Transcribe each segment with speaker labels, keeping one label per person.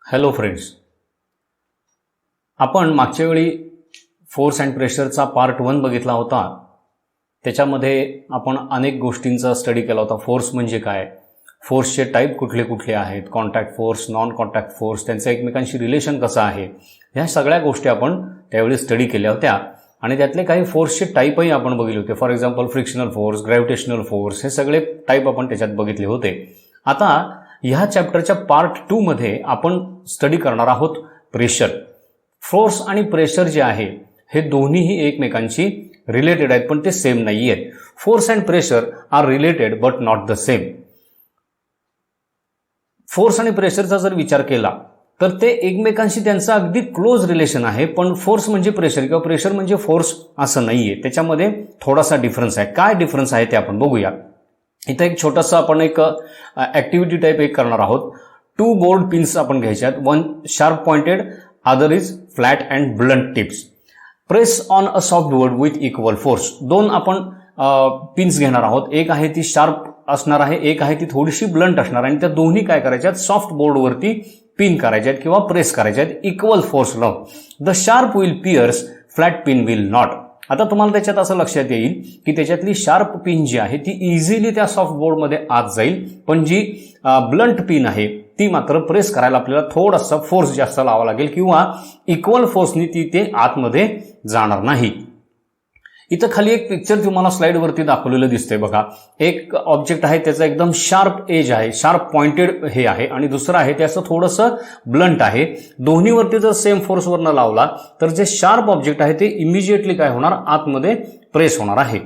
Speaker 1: Hello friends, आपण मागच्या वेळी फोर्स अँड प्रेशरचा पार्ट 1 बघितला होता. त्याच्यामध्ये आपण अनेक गोष्टींचा स्टडी केला होता. फोर्स म्हणजे काय, फोर्सचे टाईप कुठले कुठले आहेत, contact force, non contact force, त्यांचं एकमेकांशी रिलेशन कसं आहे, ह्या सगळ्या गोष्टी आपण त्यावेळी स्टडी केल्या होत्या. आणि त्यातले काही फोर्सचे टाईपही आपण बघितले होते. For example frictional force, gravitational force, हे सगळे टाईप आपण त्याच्यात बघितले होते. आता ह्या चॅप्टरच्या पार्ट 2 मध्ये आपण स्टडी करणार आहोत प्रेशर. फोर्स आणि प्रेशर जे आहे हे दोन्हीही एकमेकांशी रिलेटेड आहेत, पण ते सेम नाही आहेत. Force and pressure are related but not the same. Force आणि प्रेशरचा जर विचार केला तर ते एकमेकांशी त्यांचं अगदी क्लोज रिलेशन आहे, पण फोर्स म्हणजे प्रेशर किंवा प्रेशर म्हणजे फोर्स असं नाहीये. त्याच्यामध्ये थोडासा डिफरन्स आहे. काय डिफरन्स आहे ते आपण बघूया. इथं एक छोटंसं आपण एक ऍक्टिव्हिटी टाईप एक करणार आहोत. 2 बोर्ड पिन्स आपण घ्यायच्या आहेत. 1 sharp pointed, other is flat and blunt tips. Press on a soft board with equal force. 2 आपण पिन्स घेणार आहोत. एक आहे ती शार्प असणार आहे, एक आहे ती थोडीशी ब्लंट असणार आहे, आणि त्या दोन्ही काय करायच्यात, सॉफ्ट बोर्डवरती पिन करायच्या आहेत किंवा प्रेस करायच्या आहेत इक्वल फोर्स लावून. The sharp will pairs, flat pin will not. आता तुम्हाला त्याच्यात असं लक्षात येईल की त्याच्यातली शार्प पिन जी आहे ती इझिली त्या सॉफ्ट बोर्डमध्ये आत जाईल, पण जी ब्लंट पिन आहे ती मात्र प्रेस करायला आपल्याला थोडासा फोर्स जास्त लावावा लागेल किंवा इक्वल फोर्सनी ती ते आतमध्ये जाणार नाही. इथं खाली एक पिक्चर तुम्हाला स्लाइडवरती दाखवलेलं दिसतंय बघा. एक ऑब्जेक्ट आहे, त्याचा एकदम शार्प एज आहे, शार्प पॉइंटेड हे आहे, आणि दुसरं आहे ते असं थोडंसं ब्लंट आहे. दोन्हीवरती जर सेम फोर्सवर लावला तर जे शार्प ऑब्जेक्ट आहे ते इमिजिएटली काय होणार, आतमध्ये प्रेस होणार आहे.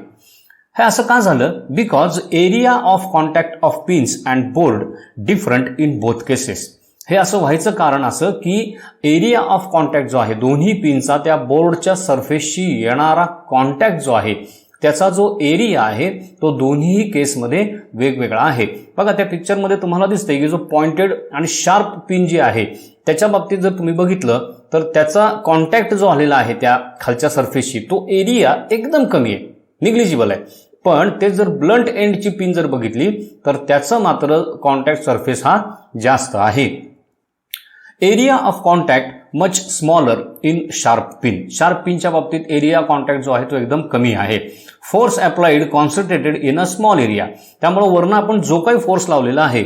Speaker 1: हे असं का झालं? Because area of contact of pins and board different in both cases. हे असं व्हायचं कारण असं की एरिया ऑफ कॉन्टॅक्ट जो आहे दोन्ही पिनचा त्या बोर्डच्या सरफेसशी येणारा कॉन्टॅक्ट जो आहे त्याचा जो एरिया आहे तो दोन्ही केसमध्ये वेगवेगळा आहे. बघा त्या पिक्चरमध्ये तुम्हाला दिसतंय की जो पॉइंटेड आणि शार्प पिन जी आहे त्याच्या बाबतीत जर तुम्ही बघितलं तर त्याचा कॉन्टॅक्ट जो आलेला आहे त्या खालच्या सरफेसशी तो एरिया एकदम कमी आहे, निग्लिजिबल आहे. पण ते जर ब्लंट एंडची पिन जर बघितली तर त्याचं मात्र कॉन्टॅक्ट सरफेस हा जास्त आहे. Area of contact much smaller in sharp pin. Sharp पिनच्या बाबतीत एरिया कॉन्टॅक्ट जो आहे तो एकदम कमी आहे. Force applied concentrated in a small area. त्यामुळे वरनं आपण जो काही फोर्स लावलेला आहे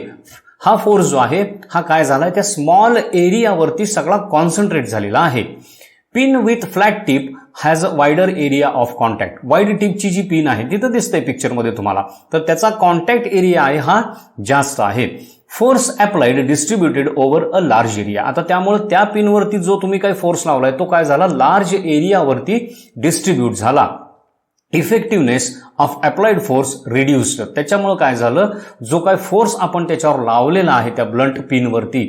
Speaker 1: हा फोर्स जो आहे हा काय झालाय, त्या स्मॉल एरियावरती सगळा कॉन्सन्ट्रेट झालेला आहे. Pin with flat tip has a wider area of contact. Wide टिपची जी पिन आहे तिथं दिसतंय पिक्चरमध्ये तुम्हाला, तर त्याचा कॉन्टॅक्ट एरिया आहे हा जास्त आहे. Force applied distributed over a large area. आता त्यामुळे त्या पिनवरती जो तुम्ही काही फोर्स लावलाय तो काय झाला, लार्ज एरियावरती डिस्ट्रीब्यूट झाला. Effectiveness of applied force reduced. त्याच्यामुळे काय झालं, जो काय फोर्स आपण त्याच्यावर लावलेला आहे त्या ब्लंट पिनवरती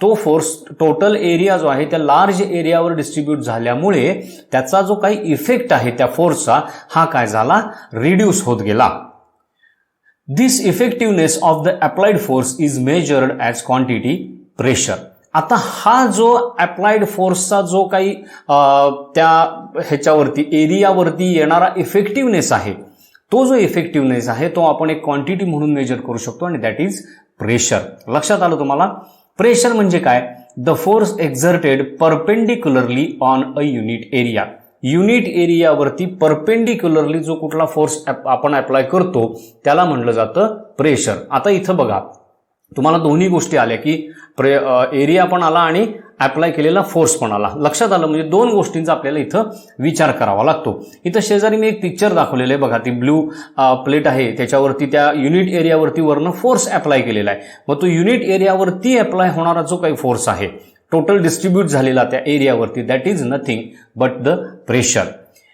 Speaker 1: तो फोर्स टोटल एरिया जो आहे त्या लार्ज एरियावर डिस्ट्रीब्यूट झाल्यामुळे त्याचा जो काही इफेक्ट आहे त्या फोर्सचा हा काय झाला, रिड्यूस होत गेला. This effectiveness of the applied force is measured as quantity pressure. आता हा जो अप्लाइड फोर्सचा जो काही त्या ह्याच्यावरती एरियावरती येणारा इफेक्टिव्हनेस आहे तो जो इफेक्टिव्हनेस आहे तो आपण एक क्वांटिटी म्हणून मेजर करू शकतो, आणि दॅट इज प्रेशर. लक्षात आलं तुम्हाला? प्रेशर म्हणजे काय, the force exerted perpendicularly on a unit area. Unit एरियावरती परपेंडिक्युलरली जो कुठला फोर्स आपण अप्लाय करतो त्याला म्हणलं जातं प्रेशर. आता इथं बघा तुम्हाला दोन्ही गोष्टी आल्या की एरिया पण आला आणि अप्लाय केलेला फोर्स पण आला. लक्षात आलं? म्हणजे 2 गोष्टींचा आपल्याला इथं विचार करावा लागतो. इथं शेजारी मी एक पिक्चर दाखवलेलं आहे बघा. ती ब्ल्यू प्लेट आहे, त्याच्यावरती त्या युनिट एरियावरती वरनं फोर्स अप्लाय केलेला आहे. मग तो युनिट एरियावरती अप्लाय होणारा जो काही फोर्स आहे टोटल डिस्ट्रीब्यूट झालेला त्या एरियावरती, that is nothing but the pressure.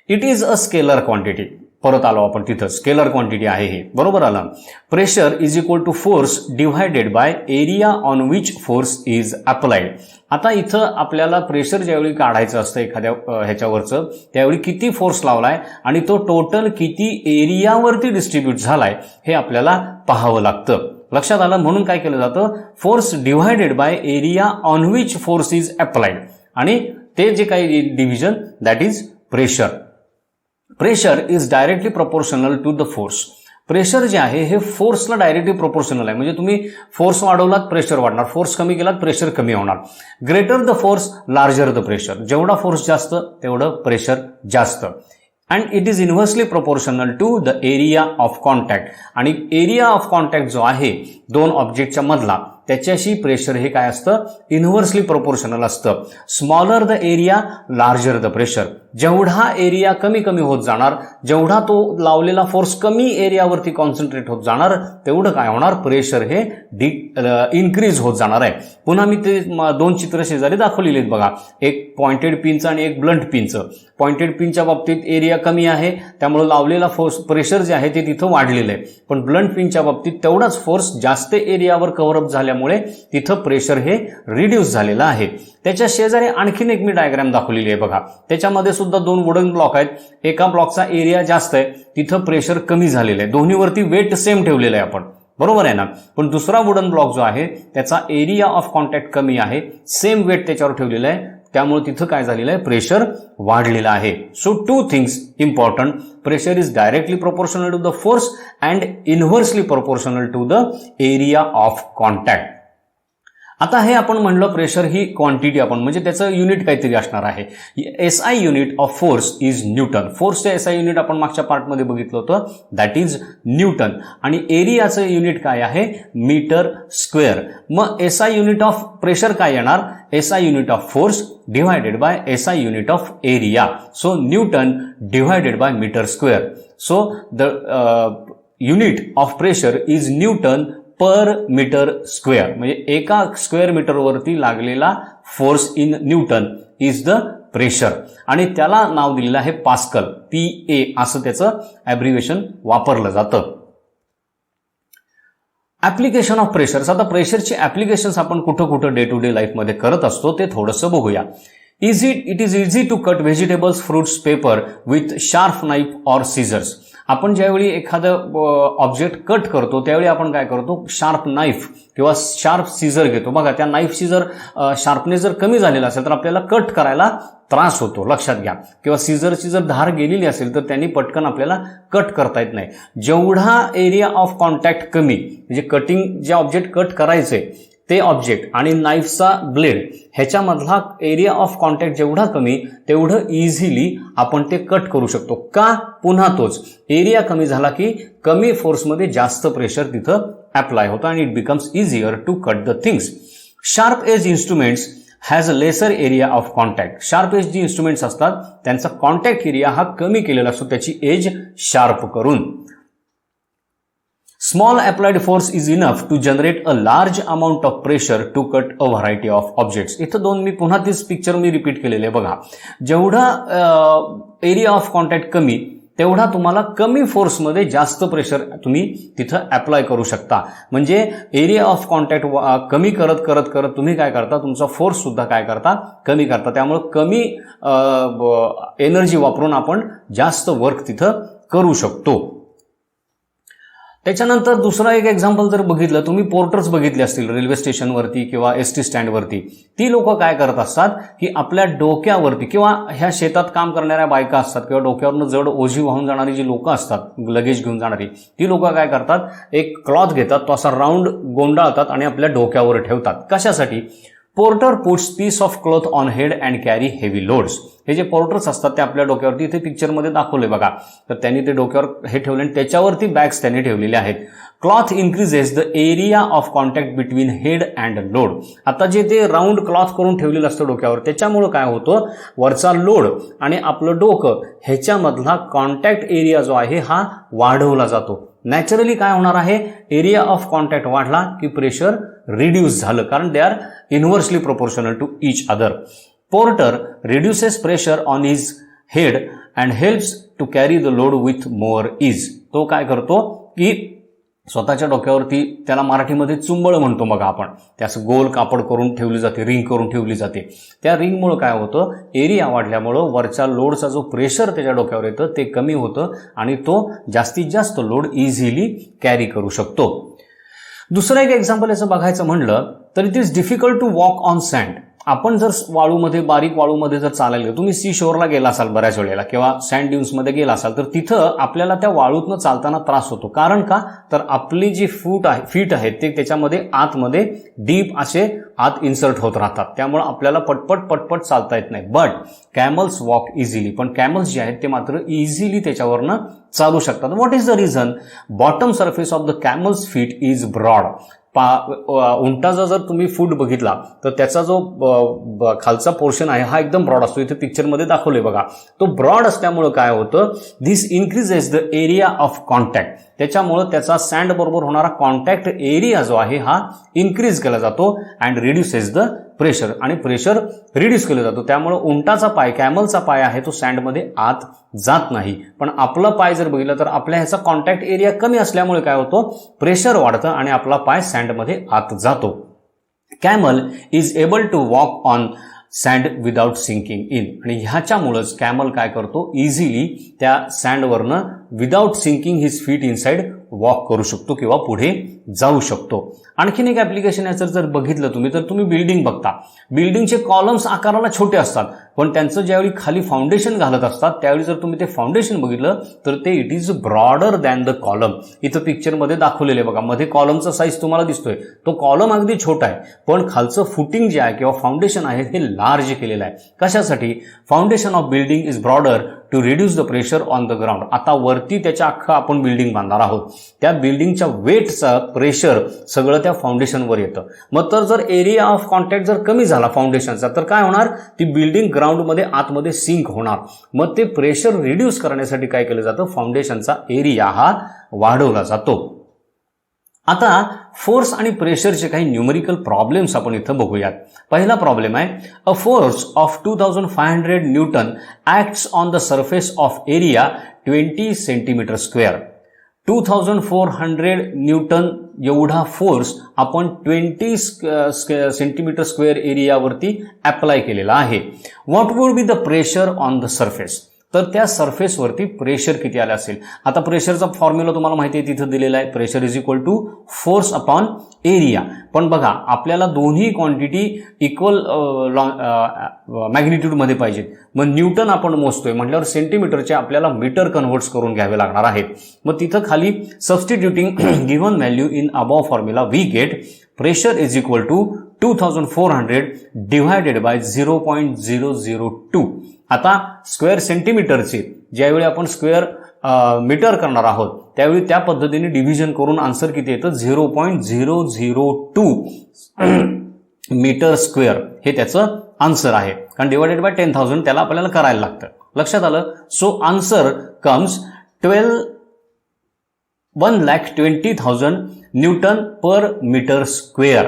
Speaker 1: It is a scalar quantity. परत आलो आपण तिथं, स्केलर क्वांटिटी आहे हे, बरोबर आलं. Pressure is equal to force divided by area on which force is applied. आता इथं आपल्याला प्रेशर ज्यावेळी काढायचं असतं एखाद्या ह्याच्यावरचं त्यावेळी किती फोर्स लावलाय आणि तो टोटल किती एरियावरती डिस्ट्रीब्यूट झालाय हे आपल्याला पाहावं लागतं. लक्षात आलं? म्हणून काय केलं जातं, force divided by area on which force is applied, आणि ते जे काही division that is pressure. Pressure is directly proportional to the force. Pressure जे आहे हे फोर्सला डायरेक्टली प्रोपोर्शनल आहे. म्हणजे तुम्ही फोर्स वाढवलात प्रेशर वाढणार, फोर्स कमी केलात प्रेशर कमी होणार. Greater the force larger the pressure. जेवढा फोर्स जास्त तेवढं प्रेशर जास्त. And it is inversely proportional to the area of contact. आणि एरिया ऑफ कॉन्टॅक्ट जो आहे दोन ऑब्जेक्टच्या मधला त्याच्याशी प्रेशर हे काय असतं, इन्व्हर्सली प्रोपोर्शनल असतं. Smaller the area larger the pressure. जेवढा एरिया कमी कमी होत जाणार, जेवढा तो लावलेला फोर्स कमी एरियावरती कॉन्सन्ट्रेट होत जाणार, तेवढं काय होणार, प्रेशर हे इन्क्रीज होत जाणार आहे. पुन्हा मी ते दोन चित्र शेजारी दाखवलेली आहेत बघा, एक पॉइंटेड पिनचं आणि एक ब्लंट पिनचं. पॉइंटेड पिनच्या बाबतीत एरिया कमी आहे त्यामुळे लावलेला फोर्स प्रेशर जे आहे ते तिथं वाढलेलं आहे. पण ब्लंट पिनच्या बाबतीत तेवढाच फोर्स जास्त एरियावर कव्हरअप झाल्यामुळे तिथं प्रेशर हे रिड्यूस झालेलं आहे. त्याच्या शेजारी आणखीन एक मी डायग्राम दाखवलेली आहे बघा. त्याच्यामध्ये सुद्धा दोन वुडन ब्लॉक आहेत. एका ब्लॉकचा एरिया जास्त आहे, तिथं प्रेशर कमी झालेलं आहे. दोन्हीवरती वेट सेम ठेवलेलं आहे आपण, बरोबर आहे ना. पण दुसरा वुडन ब्लॉक जो आहे त्याचा एरिया ऑफ कॉन्टॅक्ट कमी आहे, सेम वेट त्याच्यावर ठेवलेलं आहे, त्यामुळे तिथं काय झालेलं आहे, प्रेशर वाढलेलं आहे. So two things important, pressure is directly proportional to the force and inversely proportional to the area of contact. आता हे आपण म्हणलं प्रेशर ही क्वांटिटी आपण, म्हणजे त्याचं युनिट काहीतरी असणार आहे. SI unit of force is newton. फोर्सचं SI युनिट आपण मागच्या पार्टमध्ये बघितलं होतं, दॅट इज न्यूटन. आणि एरियाचं युनिट काय आहे, मीटर स्क्वेअर. मग SI युनिट ऑफ प्रेशर काय येणार, SI unit of force divided by SI unit of area. So newton divided by metre square. So the unit of pressure is newton per metre square. म्हणजे एका square मीटरवरती लागलेला force in newton is the pressure. आणि त्याला नाव दिलेलं आहे pascal, PA असं त्याचं ॲब्रिव्हिएशन वापरलं जातं. Application of pressure. आता प्रेशरची ऍप्लिकेशन्स आपण कुठं कुठं डे टू डे लाईफमध्ये करत असतो ते थोडंसं बघूया. It is easy to cut vegetables, fruits, paper with sharp knife or scissors. आपण ज्यावेळी एखादं ऑब्जेक्ट कट करतो त्यावेळी आपण काय करतो, शार्प नाईफ किंवा शार्प सीझर घेतो. बघा त्या नाईफची जर शार्पनेस जर कमी झालेला असेल तर आपल्याला कट करायला त्रास होतो, लक्षात घ्या. किंवा सीझरची जर धार गेलेली असेल तर त्यांनी पटकन आपल्याला कट करता येत नाही. जेवढा एरिया ऑफ कॉन्टॅक्ट कमी, म्हणजे कटिंग जे ऑब्जेक्ट कट करायचे ते ऑब्जेक्ट आणि नाईफचा ब्लेड ह्याच्यामधला एरिया ऑफ कॉन्टॅक्ट जेवढा कमी तेवढं इझिली आपण ते कट करू शकतो. का, पुन्हा तोच एरिया कमी झाला की कमी फोर्समध्ये जास्त प्रेशर तिथं अप्लाय होतं आणि it becomes easier to cut the things. Sharp edge instruments has a lesser area of contact. Sharp edge जी इन्स्ट्रुमेंट्स असतात त्यांचा कॉन्टॅक्ट एरिया हा कमी केलेला असतो त्याची एज शार्प करून. Small applied force is enough to generate a large amount of pressure to cut a variety of objects. इथं दोन मी पुन्हा तीच पिक्चर मी रिपीट केलेले बघा. जेवढा एरिया ऑफ कॉन्टॅक्ट कमी तेवढा तुम्हाला कमी फोर्समध्ये जास्त प्रेशर तुम्ही तिथं अप्लाय करू शकता. म्हणजे एरिया ऑफ कॉन्टॅक्ट कमी करत करत करत तुम्ही काय करता, तुमचा फोर्स सुद्धा काय करता, कमी करता. त्यामुळे कमी एनर्जी वापरून आपण जास्त वर्क तिथं करू शकतो. त्याच्यानंतर दुसरा एक एक्झाम्पल जर बघितलं, तुम्ही पोर्टर्स बघितले असतील रेल्वे स्टेशनवरती किंवा ST स्टँडवरती. ती लोक काय करत असतात की आपल्या डोक्यावरती किंवा ह्या शेतात काम करणाऱ्या बायका असतात किंवा डोक्यावरनं जड ओझी वाहून जाणारी जी लोक असतात, लगेज घेऊन जाणारी, ती लोक काय करतात, एक क्लॉथ घेतात, तो असा राऊंड गोंडाळतात आणि आपल्या डोक्यावर ठेवतात. कशासाठी, porter puts piece of cloth on head and carry heavy loads. हे जे पोर्टर्स असतात ते आपल्या डोक्यावरती इथे पिक्चरमध्ये दाखवले बघा. तर त्यांनी ते डोक्यावर हे ठेवले आणि त्याच्यावरती बॅग्स त्यांनी ठेवलेले आहेत. Cloth increases the area of contact between head and load. आता जे ते राऊंड क्लॉथ करून ठेवलेलं असतं डोक्यावर, त्याच्यामुळे काय होतं, वरचा लोड आणि आपलं डोकं ह्याच्यामधला कॉन्टॅक्ट एरिया जो आहे हा वाढवला जातो. नॅचरली काय होणार आहे, एरिया ऑफ कॉन्टॅक्ट वाढला की प्रेशर रिड्यूस झालं, कारण they are inversely proportional to each other. Porter reduces pressure on his head and helps to carry the load with more ease. तो काय करतो की स्वतःच्या डोक्यावरती, त्याला मराठीमध्ये चुंबळ म्हणतो मग आपण, त्यास गोल कापड करून ठेवली जाते, रिंग करून ठेवली जाते. त्या रिंगमुळे काय होतं, एरिया वाढल्यामुळं वरच्या लोडचा जो प्रेशर त्याच्या डोक्यावर येतं ते कमी होतं आणि तो जास्तीत जास्त लोड इझिली कॅरी करू शकतो. दुसरं एक एक्झाम्पल याचं बघायचं म्हणलं तर it is difficult to walk on sand. आपण जर वाळूमध्ये, बारीक वाळूमध्ये जर चालायला गेलो, तुम्ही सी शोरला गेला असाल बऱ्याच वेळेला किंवा सँड ड्यून्समध्ये गेला असाल, तर तिथं आपल्याला त्या वाळूतनं चालताना त्रास होतो. कारण का, तर आपली जी फीट आहेत ते त्याच्यामध्ये आतमध्ये डीप असे आत इन्सर्ट होत राहतात, त्यामुळे आपल्याला पटपट चालता येत नाही. बट कॅमल्स वॉक इझिली, पण कॅमल्स जे आहेत ते मात्र इझिली त्याच्यावरनं चालू शकतात. What is the reason? Bottom surface of the camels feet is broad. उंटाचा जर तुम्ही फूट बघितला तर त्याचा जो खालचा पोर्शन आहे हा एकदम ब्रॉड असतो. इथे पिक्चरमध्ये दाखवले बघा. तो ब्रॉड असल्यामुळे काय होतं, this increases the area of contact. त्याच्यामुळं त्याचा सँड बरोबर होणारा कॉन्टॅक्ट एरिया जो आहे हा इन्क्रीज केला जातो अँड रिड्युसेस द प्रेशर, आणि प्रेशर रिड्यूस केलं जातो. त्यामुळे उंटाचा पाय, कॅमलचा पाय आहे तो सँडमध्ये आत जात नाही. पण आपला पाय जर बघितलं तर आपल्या ह्याचा कॉन्टॅक्ट एरिया कमी असल्यामुळे काय होतं, प्रेशर वाढतं आणि आपला पाय सँडमध्ये आत जातो. Camel is able to walk on sand without sinking in, आणि ह्याच्यामुळेच कॅमल काय करतो, इझिली त्या सँडवरनं without sinking his feet inside walk करू शकतो किंवा पुढे जाऊ शकतो. आणखीन एक ऍप्लिकेशन याचं जर बघितलं तुम्ही तर तुम्ही बिल्डिंग बघता, बिल्डिंगचे कॉलम्स आकाराला छोटे असतात, पण त्यांचं ज्यावेळी खाली फाउंडेशन घालत असतात त्यावेळी जर तुम्ही ते फाउंडेशन बघितलं तर ते it is broader than the column. इथं पिक्चरमध्ये दाखवलेले बघा, मध्ये कॉलमचा साईज तुम्हाला दिसतोय, तो कॉलम अगदी छोटा आहे, पण खालचं फुटिंग जे आहे किंवा फाउंडेशन आहे हे लार्ज केलेलं आहे. कशासाठी? Foundation of building is broader to reduce the pressure on the ground. आता वरती त्याच्या अख्खं आपण बिल्डिंग बांधणार आहोत, त्या बिल्डिंगच्या वेटचं प्रेशर सगळं त्या फाउंडेशनवर येतं. मग तर जर एरिया ऑफ कॉन्टॅक्ट जर कमी झाला फाउंडेशनचा तर काय होणार, ती बिल्डिंग ग्राउंडमध्ये आतमध्ये सिंक होणार. मग ते प्रेशर रिड्यूस करण्यासाठी काय केलं जातं, फाउंडेशनचा एरिया हा वाढवला जातो. आता फोर्स आणि प्रेशरचे काही न्यूमेरिकल प्रॉब्लेम्स आपण इथं बघूयात. पहिला प्रॉब्लेम आहे, a force of 2500 Newton acts on the surface of area 20 centimetre square. 2400 Newton एवढा फोर्स आपण 20 सेंटीमीटर स्क्वेअर एरियावरती अप्लाय केलेला आहे. What would be the pressure on the surface? तर त्या सरफेसवरती प्रेशर किती आलं असेल? आता प्रेशरचा फॉर्म्युला तुम्हाला माहिती आहे, तिथं दिलेला आहे, pressure is equal to force upon area. पण बघा आपल्याला दोन्ही क्वांटिटी इक्वल मॅग्निट्यूडमध्ये पाहिजेत. मग न्यूटन आपण मोजतोय म्हटल्यावर सेंटीमीटरचे आपल्याला मीटर कन्व्हर्ट्स करून घ्यावे लागणार आहेत. मग तिथं खाली substituting given value in above formula we get pressure is equal to 2400 divided by 0.002. आता स्क्वेअर सेंटीमीटरचे ज्यावेळी आपण स्क्वेअर मीटर करणार आहोत त्यावेळी त्या पद्धतीने डिव्हिजन करून आन्सर किती येतं, 0.002 मीटर स्क्वेअर हे त्याचं आन्सर आहे. कारण डिवायडेड बाय 10,000 त्याला आपल्याला करायला लागतं. लक्षात आलं? So answer comes 1,20,000 newton per metre square.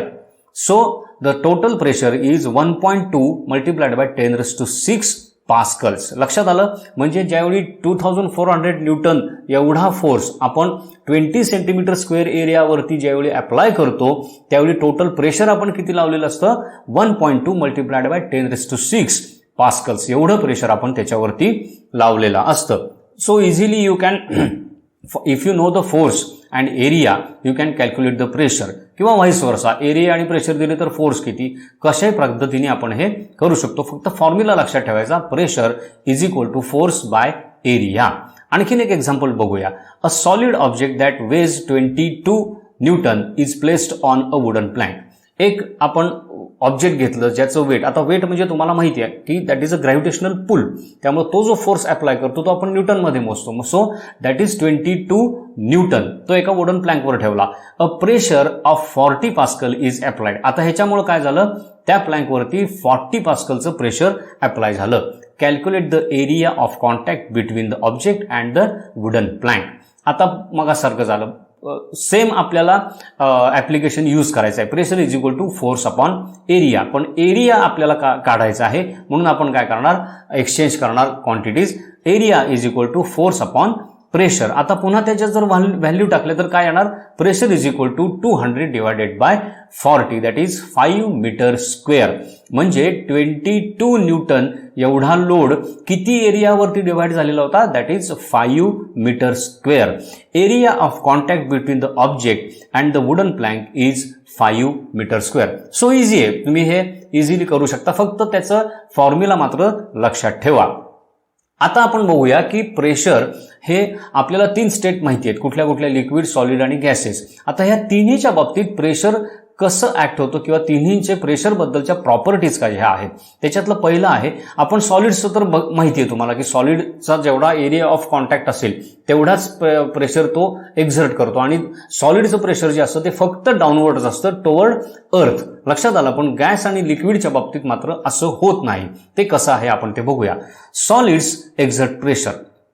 Speaker 1: So the total pressure is 1.2 multiplied by 10⁶ pascals. लक्षात आलं? म्हणजे ज्यावेळी 2400 न्यूटन एवढा फोर्स आपण 20 सेंटीमीटर स्क्वेअर एरियावरती ज्यावेळी अप्लाय करतो त्यावेळी टोटल प्रेशर आपण किती लावलेलं असतं, 1.2 मल्टिप्लाइड बाय 10⁶ पास्कल्स एवढं प्रेशर आपण त्याच्यावरती लावलेलं असतं. So easily you can, if you know the force and area you can calculate the pressure, किंवा व्हाईस वर्सा, एरिया आणि प्रेशर दिले तर फोर्स किती, कशाही पद्धतीने आपण हे करू शकतो. फक्त फॉर्म्युला लक्षात ठेवायचा, pressure is equal to force by area. आणखीन एक एक्झाम्पल बघूया. A solid object that weighs 22 newton is placed on a wooden plank. एक आपण ऑब्जेक्ट घेतलं ज्याचं वेट, आता वेट म्हणजे तुम्हाला माहिती आहे की दॅट इज अ ग्रॅव्हिटेशनल पुल, त्यामुळे तो जो फोर्स अप्लाय करतो तो आपण न्यूटनमध्ये मोजतो. सो दॅट इज 22 न्यूटन, तो एका वुडन प्लँकवर ठेवला. A pressure of 40 pascal is applied. आता ह्याच्यामुळे काय झालं, त्या प्लँकवरती 40 पास्कलचं प्रेशर अप्लाय झालं. Calculate the area of contact between the object and the wooden plank. आता मगासारखं झालं, सेम आपल्याला ऍप्लिकेशन यूज करायचं आहे. Pressure is equal to force upon area, पण एरिया आपल्याला काढायचा आहे म्हणून आपण काय करणार, एक्सचेंज करणार quantities. Area is equal to force upon pressure. आता पुन्हा त्याच्यात जर व्हॅल्यू टाकले तर काय येणार, pressure is equal to 200 divided by 40 that is 5 metre square. म्हणजे 22 न्यूटन एवढा लोड किती एरियावरती डिवाइड झालेला होता, that is 5 metre square. Area of contact between the object and the wooden plank is 5 metre square. So easy आहे, तुम्ही हे easily करू शकता, फक्त त्याचं फॉर्म्युला मात्र लक्षात ठेवा. आता आपण बघूया की प्रेशर हे आपल्याला 3 स्टेट माहिती आहेत, कुठल्या कुठल्या, लिक्विड, सॉलिड आणि गॅसेस. आता ह्या तिन्हीच्या बाबतीत प्रेशर कसं ऍक्ट होतं किंवा तिन्हींचे प्रेशर बद्दलच्या प्रॉपर्टीज काय ह्या आहेत. त्याच्यातलं पहिलं आहे, आपण सॉलिड्सचं तर माहिती आहे तुम्हाला की सॉलिडचा जेवढा एरिया ऑफ कॉन्टॅक्ट असेल तेवढाच प्रेशर तो एक्झर्ट करतो आणि सॉलिडचं प्रेशर जे असतं ते फक्त डाऊनवर्डच असतं, टुवर्ड अर्थ. लक्षात आलं. पण गॅस आणि लिक्विडच्या बाबतीत मात्र असं होत नाही. ते कसं आहे आपण ते बघूया. सॉलिड्स एक्झर्ट प्रेशर,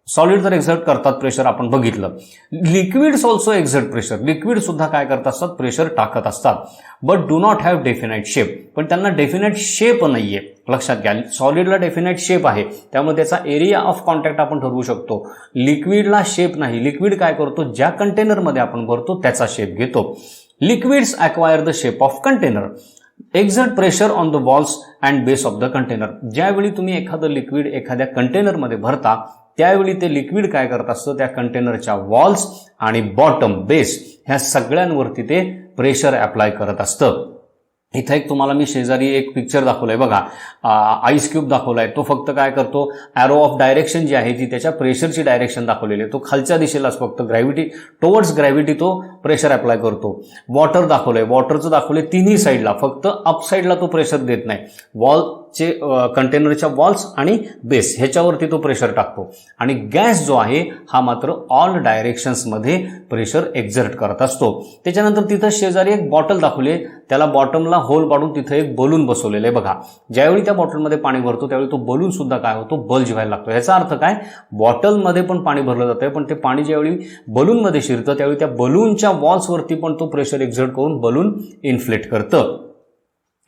Speaker 1: सॉलिड तर एक्झर्ट करतात प्रेशर, आपण बघितलं. Liquids also exert pressure, liquid सुद्धा काय करत असतात, प्रेशर टाकत असतात. But do not have definite shape, पण त्यांना डेफिनाइट शेप नाहीये. लक्षात घ्या, सॉलिडला डेफिनाइट शेप आहे, त्यामुळे त्याचा एरिया ऑफ कॉन्टॅक्ट आपण ठरवू शकतो. लिक्विडला शेप नाही. लिक्विड काय करतो, ज्या कंटेनरमध्ये आपण भरतो त्याचा शेप घेतो. Liquids acquire the shape of container. Exert pressure on the walls and base of the container. ज्यावेळी तुम्ही एखादं लिक्विड एखाद्या कंटेनरमध्ये भरता त्यावेळी ते लिक्विड काय करत असतं, त्या कंटेनरच्या वॉल्स आणि बॉटम, बेस ह्या सगळ्यांवरती ते प्रेशर अप्लाय करत असतं. इथं एक तुम्हाला मी शेजारी एक पिक्चर दाखवलंय बघा, आईस क्यूब दाखवलाय. तो फक्त काय करतो, ॲरो ऑफ डायरेक्शन जी आहे ती त्याच्या प्रेशरची डायरेक्शन दाखवलेली आहे. तो खालच्या दिशेलाच फक्त ग्रॅव्हिटी, टुवर्ड्स ग्रॅव्हिटी तो प्रेशर अप्लाय करतो. वॉटर दाखवलंय, वॉटरचं दाखवलंय तिन्ही साईडला, फक्त अप साईडला तो प्रेशर देत नाही. वॉलचे कंटेनरच्या वॉल्स आणि बेस ह्याच्यावरती तो प्रेशर टाकतो. आणि गॅस जो आहे हा मात्र ऑल डायरेक्शन्समध्ये प्रेशर एक्झर्ट करत असतो. त्याच्यानंतर तिथं शेजारी एक बॉटल दाखवली, त्याला बॉटमला होल पाडून तिथं एक बलून बसवलेलं आहे बघा. ज्यावेळी त्या बॉटलमध्ये पाणी भरतो त्यावेळी तो बलून सुद्धा काय होतो, बल्ज व्हायला लागतो. याचा अर्थ काय, बॉटलमध्ये पण पाणी भरलं जातंय, पण ते पाणी ज्यावेळी बलूनमध्ये शिरतं त्यावेळी त्या बलूनच्या वॉल्सवरती पण तो प्रेशर एक्झर्ट करून बलून इन्फ्लेट करतं.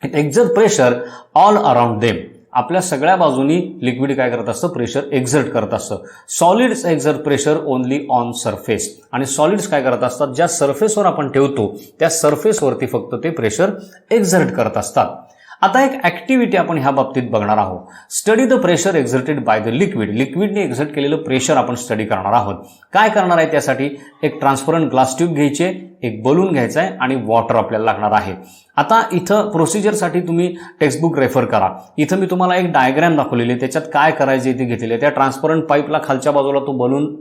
Speaker 1: Exert pressure all around them. आपल्या सगळ्या बाजूनी लिक्विड काय करत असतं, प्रेशर एक्झर्ट करत असतं. Solids exert pressure only on surface. आणि सॉलिड्स काय करत असतात, ज्या सरफेसवर आपण ठेवतो त्या सरफेसवरती फक्त ते प्रेशर एक्झर्ट करत असतात. आता एक ऍक्टिव्हिटी आपण ह्या बाबतीत बघणार आहोत. Study the pressure exerted by the liquid. लिक्विडने एक्झर्ट केलेलं प्रेशर आपण स्टडी करणार आहोत. काय करणार आहे, त्यासाठी एक ट्रान्सपरंट ग्लास ट्यूब घ्यायचे, एक बलून घ्यायचा आहे आणि वॉटर आपल्याला लागणार आहे. आता इथं प्रोसिजरसाठी तुम्ही टेक्स्टबुक रेफर करा. इथं मी तुम्हाला एक डायग्राम दाखवलेली आहे, त्याच्यात काय करायचे ते घेतलेले आहे. त्या ट्रान्सपरंट पाईपला खालच्या बाजूला तो बलून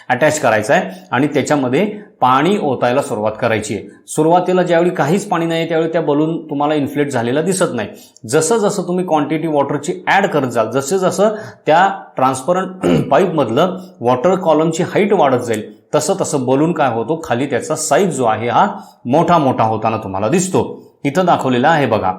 Speaker 1: अटॅच करायचा आहे आणि त्याच्यामध्ये पाणी ओतायला सुरुवात करायची आहे. सुरुवातीला ज्यावेळी काहीच पाणी नाही त्यावेळी त्या बलून तुम्हाला इन्फ्लेट झालेला दिसत नाही. जसं जसं तुम्ही क्वांटिटी वॉटरची ऍड करत जाल, जसं जसं त्या ट्रान्सपरंट पाईपमधलं वॉटर कॉलमची हाईट वाढत जाईल तसं तसं बलून काय होतो, खाली त्याचा साईज जो आहे हा मोठा मोठा होताना तुम्हाला दिसतो. इथं दाखवलेला आहे बघा.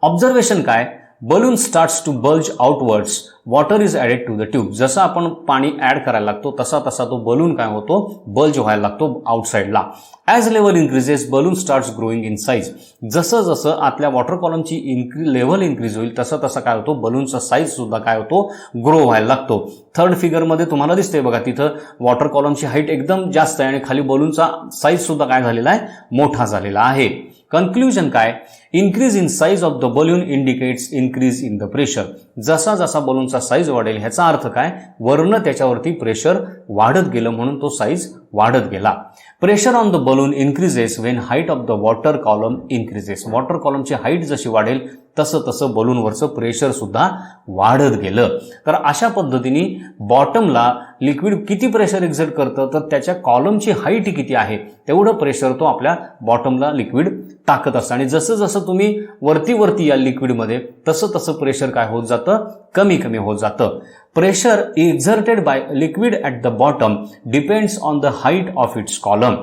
Speaker 1: ऑब्झर्वेशन काय, balloon starts to bulge outwards, water is added to the tube. जसं आपण पाणी ऍड करायला लागतो तसा तसा तो बलून काय होतो, बल्ज व्हायला लागतो आउटसाइडला. As level increases balloon starts growing in size. जसं जसं आतल्या वॉटर कॉलमची लेवल इन्क्रीज होईल तसं तसं काय होतो, बलूनचा साईज सुद्धा काय होतो, ग्रो व्हायला लागतो. थर्ड फिगरमध्ये तुम्हाला दिसतंय बघा, तिथं वॉटर कॉलमची हाईट एकदम जास्त आहे आणि खाली बलूनचा साईज सुद्धा काय झालेला आहे, मोठा झालेला आहे. कन्क्ल्युजन काय, increase in size of the balloon indicates increase in the pressure. जसा जसा बलूनचा साईज वाढेल ह्याचा अर्थ काय, वरनं त्याच्यावरती प्रेशर वाढत गेलं म्हणून तो साईज वाढत गेला. Pressure on the balloon increases when height of the water column increases. Water कॉलमची हाईट जशी वाढेल तसं तसं बलूनवरचं प्रेशर सुद्धा वाढत गेलं. तर अशा पद्धतीने बॉटमला लिक्विड किती प्रेशर एक्झर्ट करतं, तर त्याच्या कॉलमची हाईट किती आहे तेवढं प्रेशर तो आपल्या बॉटमला लिक्विड टाकत असतं. आणि जसं जसं तुम्ही वरती वरती या लिक्विडमध्ये तसं तसं प्रेशर काय होत जातं, कमी कमी होत जातं. Pressure exerted by liquid at the bottom depends on the height of its column.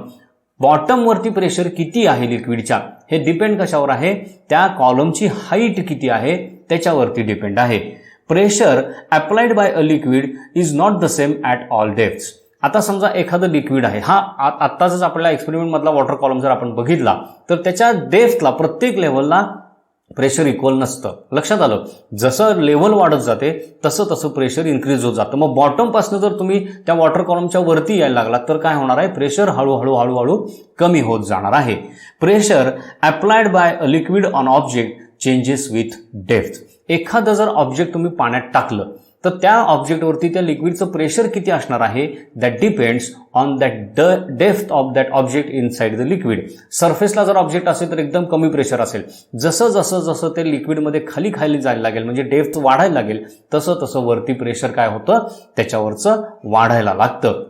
Speaker 1: बॉटमवरती प्रेशर किती आहे लिक्विडच्या हे डिपेंड कशावर आहे, त्या कॉलमची हाईट किती आहे त्याच्यावरती डिपेंड आहे. Pressure applied bye a liquid is not the same at all depths. आता समजा एखादं लिक्विड आहे, हा आत्ताच आपल्या एक्सपेरिमेंट मधला वॉटर कॉलम जर आपण बघितला तर त्याच्या डेप्थला प्रत्येक लेव्हलला प्रेशर इक्वल नसतं. लक्षात आलं, जसं लेव्हल वाढत जाते तसं तसं प्रेशर इन्क्रीज होत जातं. मग बॉटम पासून जर तुम्ही त्या वॉटर कॉलमच्या वरती यायला लागला तर काय होणार आहे, प्रेशर हळूहळू हळूहळू कमी होत जाणार आहे. Pressure applied bye a liquid on object changes with depth. एखादं जर ऑब्जेक्ट तुम्ही पाण्यात टाकलं तर त्या ऑब्जेक्टवरती त्या लिक्विडचं प्रेशर किती असणार आहे, that depends on that depth of that object inside the liquid. सरफेसला जर ऑब्जेक्ट असेल तर एकदम कमी प्रेशर असेल, जसं जसं जसं ते लिक्विडमध्ये खाली खाली जायला लागेल म्हणजे डेप्थ वाढायला लागेल तसं तसं वरती प्रेशर काय होतं त्याच्यावरचं वाढायला लागतं.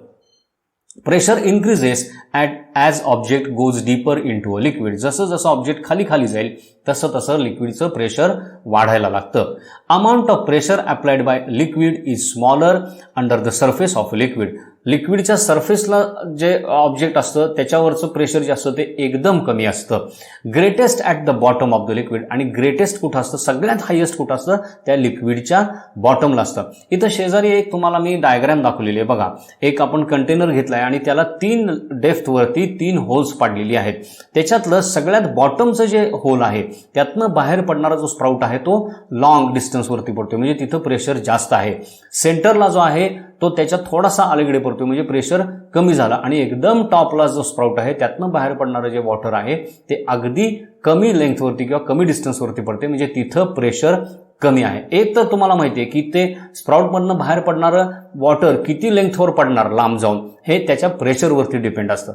Speaker 1: Pressure increases as object goes deeper into a liquid. जसं जसं ऑब्जेक्ट खाली खाली जाईल तसं तसं लिक्विडचं प्रेशर वाढायला लागतं. Amount of pressure applied by liquid is smaller under the surface of liquid. लिक्विडच्या सरफेसला जे ऑब्जेक्ट असतं त्याच्यावरचं प्रेशर जे असतं ते एकदम कमी असतं. Greatest at the bottom of the liquid. आणि ग्रेटेस्ट कुठं असतं, सगळ्यात हायेस्ट कुठं असतं, त्या लिक्विडच्या बॉटमला असतं. इथं शेजारी एक तुम्हाला मी डायग्राम दाखवलेली आहे बघा. एक आपण कंटेनर घेतलाय आणि त्याला 3 डेप्थवरती 3 होल्स पाडलेली आहेत. त्याच्यातलं सगळ्यात बॉटमचं जे होल आहे त्यातनं बाहेर पडणारा जो स्प्राउट आहे तो लॉंग डिस्टन्सवरती पडतो म्हणजे तिथं प्रेशर जास्त आहे. सेंटरला जो आहे तो त्याच्यात थोडासा अलीकडे पडतो म्हणजे प्रेशर कमी झाला. आणि एकदम टॉपला जो स्प्राउट आहे त्यातनं बाहेर पडणारं जे वॉटर आहे ते अगदी कमी लेंथवरती किंवा कमी डिस्टन्सवरती पडते म्हणजे तिथं प्रेशर कमी आहे. एक तर तुम्हाला माहिती आहे की ते स्प्राउटमधनं बाहेर पडणारं वॉटर किती लेंथवर पडणार लांब जाऊन हे त्याच्या प्रेशरवरती डिपेंड असतं.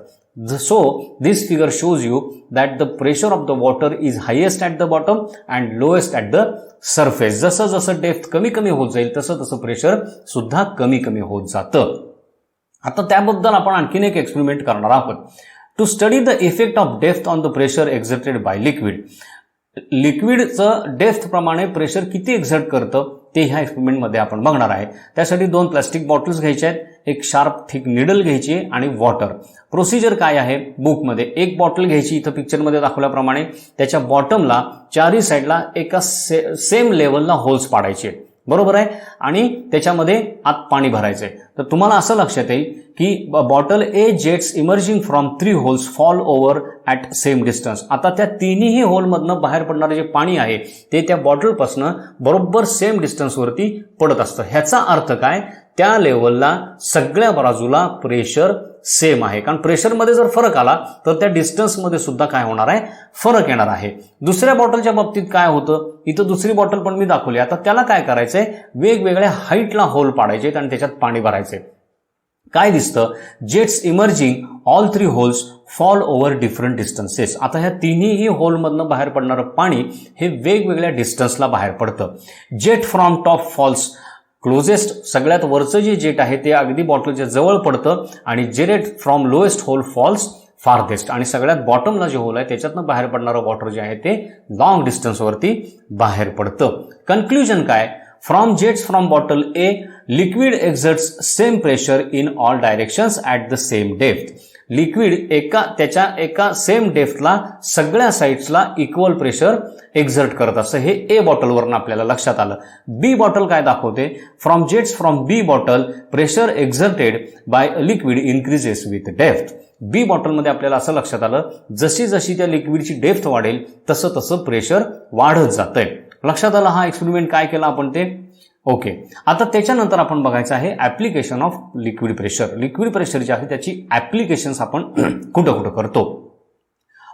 Speaker 1: So this figure shows you that the pressure of the water is highest at the bottom and lowest at the surface. जसं जसं डेप्थ कमी कमी होत जाईल तसं तसं प्रेशर सुद्धा कमी कमी होत जातं. आता त्याबद्दल आपण आणखीन एक एक्सपेरिमेंट करणार आहोत. To study the effect of depth on the pressure exerted by liquid. लिक्विडचं डेप्थ प्रमाणे प्रेशर किती एक्झर्ट करतं ते ह्या एक्सपेरिमेंटमध्ये आपण बघणार आहे. त्यासाठी 2 प्लास्टिक बॉटल्स घ्यायच्या आहेत, एक शार्प थिक निडल घ्यायची आणि वॉटर. प्रोसिजर काय आहे बुकमध्ये, एक बॉटल घ्यायची इथं पिक्चरमध्ये दाखवल्याप्रमाणे, त्याच्या बॉटमला 4ही साईडला एका सेम लेवलला होल्स पाडायचे बरोबर आहे आणि त्याच्यामध्ये आत पाणी भरायचंय. तर तुम्हाला असं लक्षात येईल की बॉटल ए जेट्स emerging from 3 holes fall over at same distance. आता त्या तिन्ही होलमधनं बाहेर पडणारे जे पाणी आहे ते त्या बॉटलपासून बरोबर सेम डिस्टन्सवरती पडत असतं. ह्याचा अर्थ काय, त्या लेवलला सगळ्या बाजूला प्रेशर सेम आहे. कारण प्रेशरमध्ये जर फरक आला तर त्या डिस्टन्समध्ये सुद्धा काय होणार आहे, फरक येणार आहे. दुसऱ्या बॉटलच्या बाबतीत काय होतं, इथं दुसरी बॉटल पण मी दाखवली. आता त्याला काय करायचंय, वेगवेगळ्या हाईटला होल पाडायचे आणि त्याच्यात पाणी भरायचे. काय दिसतं, जेट्स emerging all 3 holes fall over different distances. आता ह्या तिन्ही होलमधनं बाहेर पडणारं पाणी हे वेगवेगळ्या डिस्टन्सला बाहेर पडतं. Jet from top falls closest. सगळ्यात वरचं जे जेट आहे ते अगदी बॉटलच्या जवळ पडतं आणि jet from lowest hole falls farthest. आणि सगळ्यात बॉटमला जे होल आहे त्याच्यातनं बाहेर पडणारं वॉटर जे आहे ते लॉंग डिस्टन्सवरती बाहेर पडतं. कन्क्ल्युजन काय, from jets from bottle a liquid एक्झर्ट्स same pressure in all directions at the same depth. Liquid त्याच्या एका सेम डेप्थला सगळ्या साईड्सला इक्वल प्रेशर एक्झर्ट करत असं हे ए बॉटलवरून आपल्याला लक्षात आलं. बी बॉटल काय दाखवते, from jets from B bottle pressure exerted by liquid increases with depth. B बॉटलमध्ये आपल्याला असं लक्षात आलं जशी जशी त्या लिक्विडची डेप्थ वाढेल तसं तसं प्रेशर वाढत जातंय. लक्षात आलं हा एक्सपेरिमेंट काय केला आपण ते. ओके, आता त्याच्यानंतर आपण बघायचं आहे application of liquid pressure. Liquid pressure जे आहे त्याची ऍप्लिकेशन्स आपण कुठं कुठं करतो.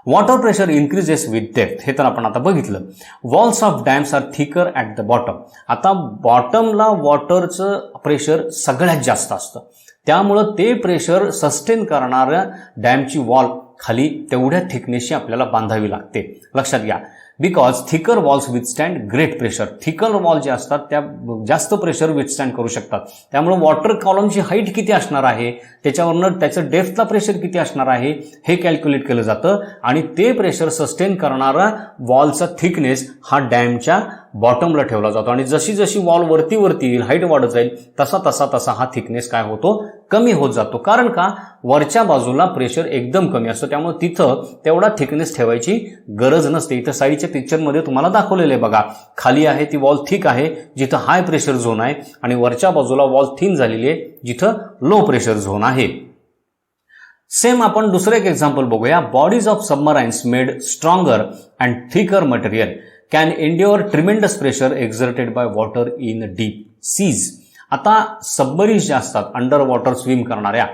Speaker 1: Water pressure increases with depth, हे तर आपण आता बघितलं. Walls of dams are thicker at the bottom. आता बॉटमला वॉटरचं प्रेशर सगळ्यात जास्त असतं त्यामुळं ते प्रेशर सस्टेन करणाऱ्या डॅमची वॉल खाली तेवढ्या थिकनेसची आपल्याला बांधावी लागते. लक्षात घ्या, because thicker walls withstand great pressure. Thicker wall जे असतात त्या जास्त प्रेशर विथस्टँड करू शकतात. त्यामुळे वॉटर कॉलमची हाईट किती असणार आहे त्याच्यावरनं त्याचं डेप्थला प्रेशर किती असणार आहे हे कॅल्क्युलेट केलं जातं आणि ते प्रेशर सस्टेन करणारा वॉलचा थिकनेस हा डॅमच्या बॉटमला ठेवला जातो. आणि जशी जशी वॉल वरती येईल, हाईट वाढत जाईल तसा तसा तसा हा थिकनेस काय होतो, कमी होत जातो. कारण का, वरच्या बाजूला प्रेशर एकदम कमी असतं त्यामुळे तिथं तेवढा थिकनेस ठेवायची गरज नसते. इथं साईडच्या पिक्चरमध्ये तुम्हाला दाखवलेलं आहे बघा, खाली आहे ती वॉल थिक आहे जिथं हाय प्रेशर झोन आहे आणि वरच्या बाजूला वॉल थिन झालेली आहे जिथं लो प्रेशर झोन आहे. सेम आपण दुसरं एक एक्झाम्पल बघूया. Bodies of submarines made stronger and thicker material can endure tremendous pressure exerted by water in deep seas. आता सबमरीन्स ज्या असतात अंडर वॉटर स्विम करणाऱ्या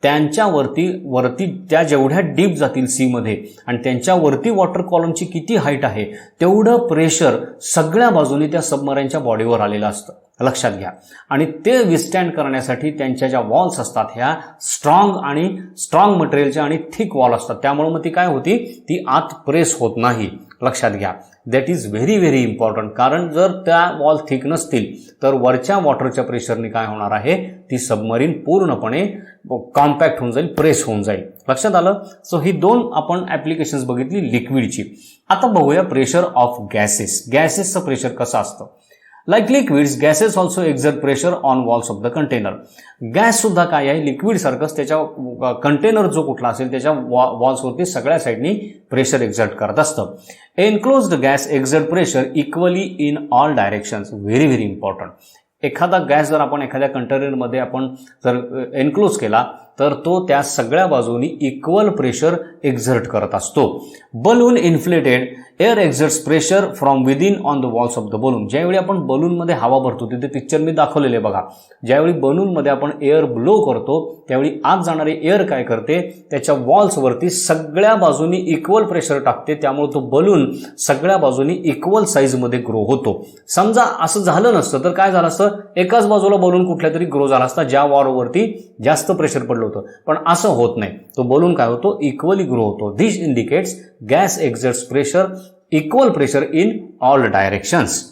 Speaker 1: वरती त्या जेवढ्या डीप जातील सी मध्ये आणि त्यांच्यावरती वॉटर कॉलमची किती हाईट आहे तेवढं प्रेशर सगळ्या बाजूने त्या सबमराईनच्या बॉडीवर आलेलं असतं, लक्षात घ्या. आणि ते विथस्टँड करण्यासाठी त्यांच्या ज्या वॉल्स असतात ह्या स्ट्रॉंग मटेरियलच्या आणि थिक वॉल असतात, त्यामुळे मग ती काय होती, ती आत प्रेस होत नाही, लक्षात घ्या. That is very very important, कारण जर त्या वॉल थिक नसतील तर वरच्या वॉटरच्या प्रेशरने काय होणार आहे, ती सबमरीन पूर्णपणे कॉम्पॅक्ट होऊन जाईल, प्रेस होऊन जाईल. लक्षात आलं. सो ही दोन आपण ऍप्लिकेशन्स बघितली लिक्विडची. आता बघूया प्रेशर ऑफ गॅसेस. गॅसेसचं प्रेशर कसं असतं. Like liquids, gases also exert pressure on walls of the container. Gas सुद्धा काय आहे, लिक्विड सारखंच त्याच्या कंटेनर जो कुठला असेल त्याच्या वॉल्सवरती सगळ्या साईडनी प्रेशर एक्झर्ट करत असतं. Enclosed gas exert pressure equally in all directions. Very very important. एखादा गॅस जर आपण एखाद्या कंटेनरमध्ये आपण जर एनक्लोज केला तर तो त्या सगळ्या बाजूनी इक्वल प्रेशर एक्झर्ट करत असतो. Balloon inflated air एक्झर्ट्स pressure from within on the walls of the balloon. ज्यावेळी आपण बलूनमध्ये हवा भरतो, तिथे पिक्चर मी दाखवलेले बघा, ज्यावेळी बलूनमध्ये आपण एअर ब्लो करतो त्यावेळी आत जाणारी एअर काय करते, त्याच्या वॉल्सवरती सगळ्या बाजूनी इक्वल प्रेशर टाकते, त्यामुळे तो बलून सगळ्या बाजूनी इक्वल साईजमध्ये ग्रो होतो. समजा असं झालं नसतं तर काय झालं असतं, एकाच बाजूला बलून कुठल्या तरी ग्रो झाला असता ज्या वॉलवरती जास्त प्रेशर पडलं होतं, पण असं होत नाही. तो बलून काय होतो, इक्वली ग्रो होतो. This indicates gas exerts pressure equal pressure in all directions.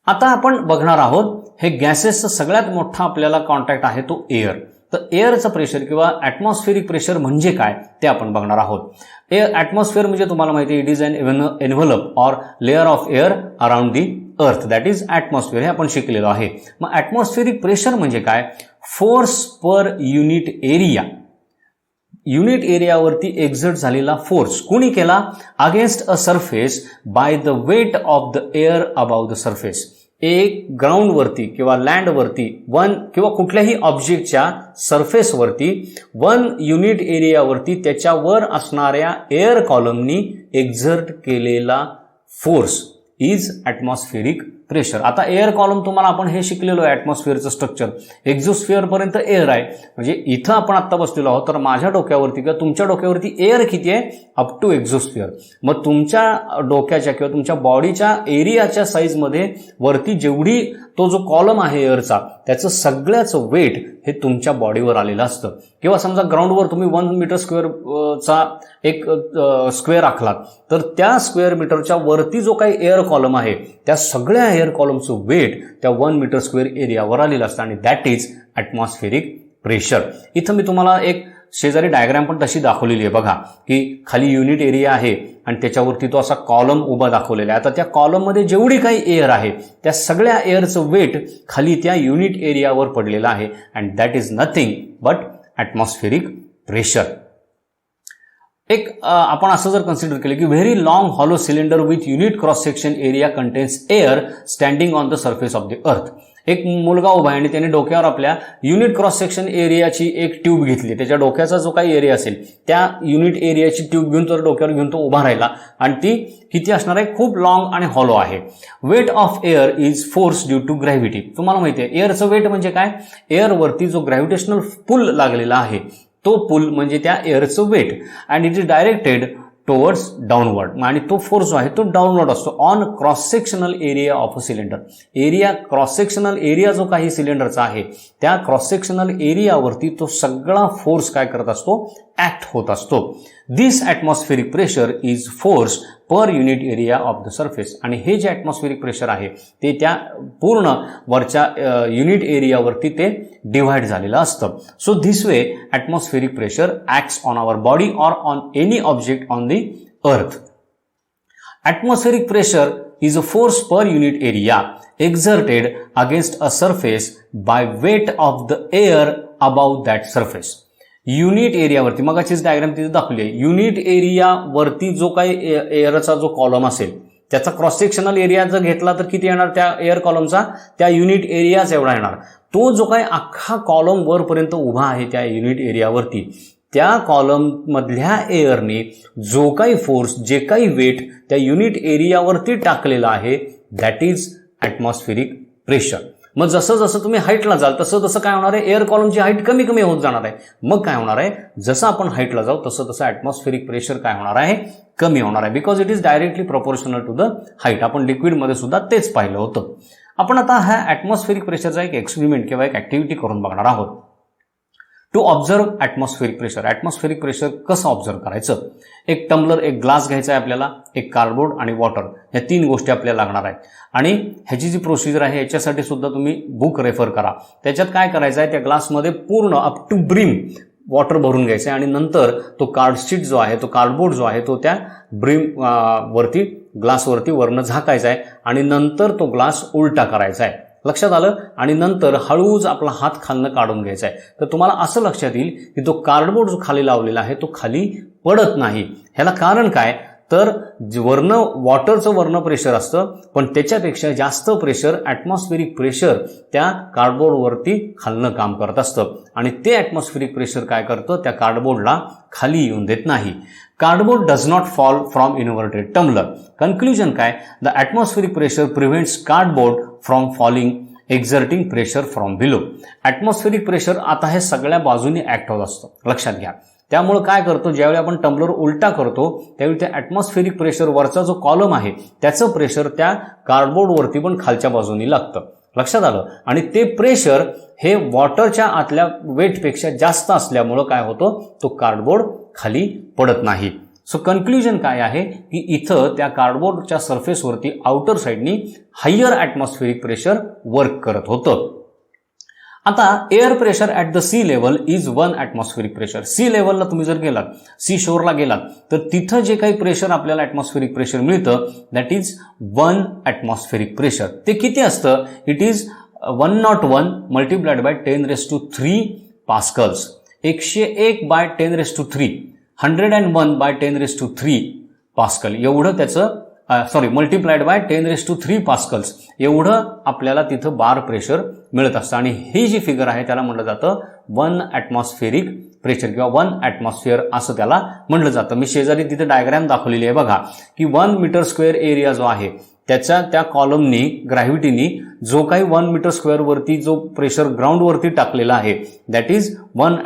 Speaker 1: आता आपण बघणार आहोत हे गॅसेसचा सगळ्यात मोठा आपल्याला कॉन्टॅक्ट आहे तो एअर. तर एअरचं प्रेशर किंवा ॲटमॉस्फेरिक प्रेशर म्हणजे काय ते आपण बघणार आहोत. ॲटमॉस्फेअर म्हणजे तुम्हाला माहिती आहे, it is an envelope or layer of air around the अर्थ, दॅट इज ॲटमॉस्फिअर. हे आपण शिकलेलो आहे. मग ॲटमॉस्फेरिक प्रेशर म्हणजे काय, force per unit area. Unit एरियावरती एक्झर्ट झालेला फोर्स कुणी केला, against a surface by the weight of the air above the surface. एक ग्राउंडवरती किंवा लँडवरती किंवा कुठल्याही ऑब्जेक्टच्या सरफेसवरती 1 युनिट एरियावरती त्याच्यावर असणाऱ्या एअर कॉलमनी एक्झर्ट केलेला फोर्स इज ॲटमॉस्फेरिक प्रेशर. आता एअर कॉलम तुम्हाला आपण हे शिकलेलो आहे, ॲटमॉस्फिअरचं स्ट्रक्चर. एक्झोस्फिअर पर्यंत एअर आहे, म्हणजे इथं आपण आत्ता बसलेलो आहोत, तर माझ्या डोक्यावरती किंवा तुमच्या डोक्यावरती एअर किती आहे, अप टू एक्झोस्फिअर. मग तुमच्या डोक्याच्या किंवा तुमच्या बॉडीच्या एरियाच्या साईजमध्ये वरती जेवढी तो जो कॉलम आहे एअरचा त्याचं सगळ्याचं वेट हे तुमच्या बॉडीवर आलेलं असतं. किंवा समजा ग्राउंडवर तुम्ही 1 मीटर स्क्वेअरचा एक स्क्वेअर आखलात, तर त्या स्क्वेअर मीटरच्या वरती जो काही एअर कॉलम आहे त्या सगळ्या एअर कॉलमचं वेट त्या 1 मीटर स्क्वेअर एरियावर आलेलं असतं आणि दॅट इज ॲटमॉस्फेरिक प्रेशर. इथं मी तुम्हाला एक शेजारी डायग्राम पण तशी दाखवलेली आहे बघा, की खाली युनिट एरिया आहे आणि त्याच्यावरती तो असा कॉलम उभा दाखवलेला आहे. आता त्या कॉलममध्ये जेवढी काही एअर आहे त्या सगळ्या एअरचं वेट खाली त्या युनिट एरियावर पडलेलं आहे and that is nothing but atmospheric pressure. एक आपण असं जर कन्सिडर केलं की very long hollow cylinder with unit cross section area contains air standing on the surface of the earth. एक मुलगा उभा आहे आणि त्याने डोक्यावर आपल्या युनिट क्रॉस सेक्शन एरियाची एक ट्यूब घेतली, त्याच्या डोक्याचा जो काही एरिया असेल त्या युनिट एरियाची ट्यूब घेऊन तो डोक्यावर घेऊन तो उभा राहिला आणि ती किती असणार आहे, खूप लॉंग आणि हॉलो आहे. Weight of air is force due to gravity. तुम्हाला माहिती आहे एअरचं वेट म्हणजे काय, एअरवरती जो ग्रॅव्हिटेशनल पुल लागलेला आहे तो पुल म्हणजे त्या एअरचं weight and it is directed towards downward. आणि तो फोर्स जो आहे तो डाऊनवर्ड असतो on cross sectional area of a cylinder. Area cross sectional area जो काही सिलेंडरचा आहे त्या क्रॉस सेक्शनल एरियावरती तो सगळा फोर्स काय करत असतो, ऍक्ट होत असतो. This atmospheric pressure is force per unit area of the surface. आणि हे जे ॲटमॉस्फेरिक प्रेशर आहे ते त्या पूर्ण वरच्या युनिट एरियावरती ते डिव्हाइड झालेलं असतं. So this way atmospheric pressure acts on our body or on any object on the earth. Atmospheric pressure is a force per unit area exerted against a surface by weight of the air above that surface. Unit एरियावरती मगाचीच diagram तिथे दाखवली आहे, unit एरियावरती जो काही एअरचा जो column असेल त्याचा क्रॉस सेक्शनल एरिया जर घेतला तर किती येणार त्या एअर कॉलमचा, त्या युनिट एरियाच एवढा येणार. तो जो काही अख्खा कॉलम वरपर्यंत उभा आहे त्या युनिट एरियावरती त्या कॉलम मधल्या एअरने जो काही फोर्स जे काही वेट त्या युनिट एरियावरती टाकलेला आहे दॅट इज ॲटमॉस्फेरिक प्रेशर. मग जसं जसं तुम्ही हाईटला जाल तसं तसं काय होणार आहे, एअर कॉलमची हाईट कमी कमी होत जाणार आहे. मग काय होणार आहे, जसं आपण हाईटला जाऊ तसं तसं ॲटमॉस्फेरिक प्रेशर काय होणार आहे, कमी होणार आहे. Because it is directly proportional to the height. आपण लिक्विडमध्ये सुद्धा तेच पाहिलं होतं. आपण आता हा ॲटमॉस्फेरिक प्रेशरचा एक एक्सपेरिमेंट किंवा एक ॲक्टिव्हिटी करून बघणार आहोत. To observe atmospheric pressure. Atmospheric pressure कसं ऑब्झर्व करायचं. एक टम्बलर, एक ग्लास घ्यायचा आहे आपल्याला, एक कार्डबोर्ड आणि वॉटर, या 3 गोष्टी आपल्याला लागणार आहेत. आणि ह्याची जी प्रोसिजर आहे याच्यासाठी सुद्धा तुम्ही बुक रेफर करा. त्याच्यात काय करायचं आहे, त्या ग्लासमध्ये पूर्ण अप टू ब्रिम वॉटर भरून घ्यायचं आहे आणि नंतर तो कार्डशीट जो आहे, तो कार्डबोर्ड जो आहे, तो त्या ब्रिम वरती ग्लासवरती वरनं झाकायचा आहे आणि नंतर तो ग्लास उलटा करायचा आहे. लक्षात आलं. आणि नंतर हळूच आपला हात खालनं काढून घ्यायचा आहे. तर तुम्हाला असं लक्षात येईल की तो कार्डबोर्ड जो खाली लावलेला आहे तो खाली पडत नाही. ह्याला कारण काय, तर वॉटरचं वर्ण प्रेशर असतं, पण त्याच्यापेक्षा जास्त प्रेशर, ॲटमॉस्फेरिक प्रेशर त्या कार्डबोर्डवरती खालनं काम करत असतं आणि ते ॲटमॉस्फेरिक प्रेशर काय करतं, त्या कार्डबोर्डला खाली येऊन देत नाही. Cardboard does not fall from inverted tumbler. Conclusion काय, the atmospheric pressure prevents cardboard from falling exerting pressure from below. Atmospheric pressure आता हे सगळ्या बाजूनी ॲक्ट होत असतं, लक्षात घ्या. त्यामुळे काय करतो, ज्यावेळी आपण टम्बलर उलटा करतो त्यावेळी त्या ॲटमॉस्फेरिक प्रेशर वरचा जो कॉलम आहे त्याचं प्रेशर त्या कार्डबोर्डवरती पण खालच्या बाजूनी लागतं. लक्षात आलं. आणि ते प्रेशर हे वॉटरच्या आतल्या वेटपेक्षा जास्त असल्यामुळं काय होतं, तो कार्डबोर्ड खाली पडत नाही. सो कन्क्ल्युजन काय आहे की इथं त्या कार्डबोर्डच्या सरफेसवरती आउटर साईडनी हायर ॲटमॉस्फेरिक प्रेशर वर्क करत होतं. आता air pressure at the sea level is 1 atmospheric pressure. Sea लेवलला तुम्ही जर गेलात, सी शोरला गेलात, तर तिथं जे काही प्रेशर आपल्याला ॲटमॉस्फेरिक प्रेशर मिळतं दॅट इज 1 ॲटमॉस्फेरिक प्रेशर. ते किती असतं, it is 101 multiplied by 10⁻³ pascals. 101/10⁻³, 101 by 10⁻³ pascal एवढं त्याचं मल्टिप्लाइड बाय 10⁻³ पास्कल्स एवढं आपल्याला तिथं बार प्रेशर मिळत असतं. आणि ही जी फिगर आहे त्याला म्हटलं जातं 1 ॲटमॉस्फेरिक प्रेशर किंवा 1 ॲटमॉस्फिअर असं त्याला म्हटलं जातं. मी शेजारी तिथे डायग्राम दाखवलेली आहे बघा, की 1 मीटर स्क्वेअर एरिया जो आहे त्या कॉलमनी, ग्रॅव्हिटीनी जो काही 1 मीटर स्क्वेअर वरती जो प्रेशर ग्राउंडवरती टाकलेला आहे that is 1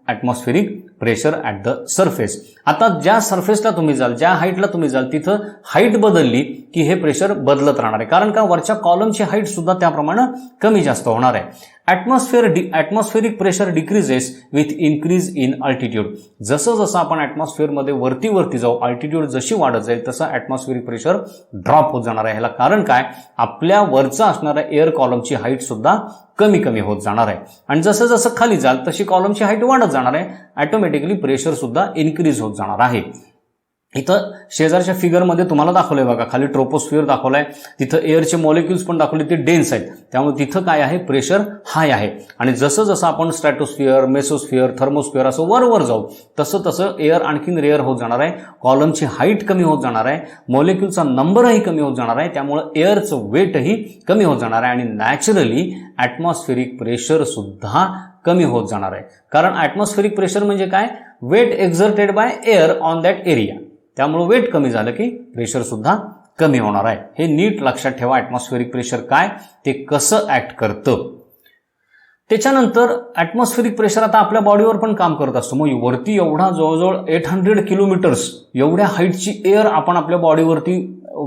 Speaker 1: atmospheric pressure at the surface. आता ज्या सरफेसला तुम्ही जाल, ज्या हाईटला तुम्ही जाल, तिथं हाईट बदलली की हे प्रेशर बदलत राहणार आहे, कारण का वरच्या कॉलमची हाईट सुद्धा त्याप्रमाणे कमी जास्त होणार आहे. Atmospheric pressure decreases with increase in altitude. जसं जसं आपण ॲटमॉस्फिअरमध्ये वरती जाऊ, अल्टिट्यूड जशी वाढत जाईल तसं ॲटमॉस्फेरिक प्रेशर ड्रॉप होत जाणार आहे. ह्याला कारण काय, आपल्या वरचं असणाऱ्या एअर कॉलमची हाईट सुद्धा कमी कमी होत जाणार आहे. आणि जसं जसं खाली जाल तशी कॉलमची हाईट वाढत जाणार आहे, ऑटोमॅटिकली प्रेशर सुद्धा इन्क्रीज होत जाणार आहे. इथं शेजारच्या फिगरमध्ये तुम्हाला दाखवलंय बघा, खाली ट्रोपोस्फिअर दाखवलाय, तिथं एअरचे मॉलिक्युल्स पण दाखवले, ते डेन्स आहेत, त्यामुळे तिथं काय आहे, प्रेशर हाय आहे. आणि जसं जसं आपण स्ट्रॅटोस्फिअर, मेसोस्फिअर, थर्मोस्फिअर असं वर जाऊ तसं तसं एअर आणखीन रेअर होत जाणार आहे, कॉलमची हाईट कमी होत जाणार आहे, मॉलिक्युलचा नंबरही कमी होत जाणार आहे, त्यामुळं एअरचं वेटही कमी होत जाणार आहे आणि नॅचरली ॲटमॉस्फेरिक प्रेशर सुद्धा कमी होत जाणार आहे. कारण ॲटमॉस्फेरिक प्रेशर म्हणजे काय, weight exerted by air on that area. त्यामुळे वेट कमी झालं की प्रेशर सुद्धा कमी होणार आहे. हे नीट लक्षात ठेवा, ॲटमॉस्फेरिक प्रेशर काय, ते कसं ऍक्ट करतं. त्याच्यानंतर ॲटमॉस्फेरिक प्रेशर आता आपल्या बॉडीवर पण काम करत असतो. मग वरती एवढा जवळजवळ 800 किलोमीटर्स एवढ्या हाईटची एअर आपण आपल्या बॉडीवरती